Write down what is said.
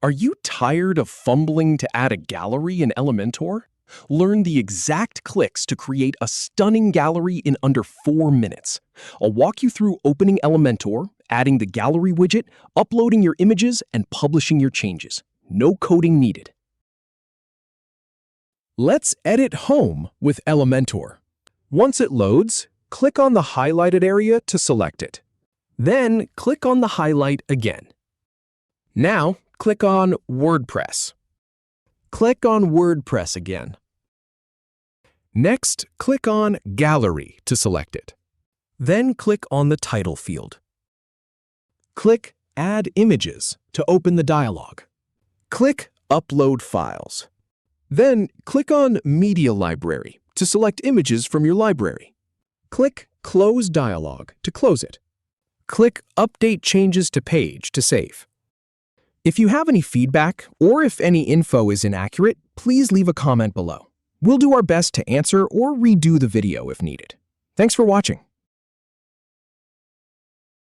Are you tired of fumbling to add a gallery in Elementor? Learn the exact clicks to create a stunning gallery in under 4 minutes. I'll walk you through opening Elementor, adding the gallery widget, uploading your images, and publishing your changes. No coding needed. Let's edit home with Elementor. Once it loads, click on the highlighted area to select it. Then click on the highlight again. Now, click on WordPress. Click on WordPress again. Next, click on Gallery to select it. Then click on the title field. Click Add Images to open the dialog. Click Upload Files. Then click on Media Library to select images from your library. Click Close Dialog to close it. Click Update Changes to Page to save. If you have any feedback or if any info is inaccurate, please leave a comment below. We'll do our best to answer or redo the video if needed. Thanks for watching.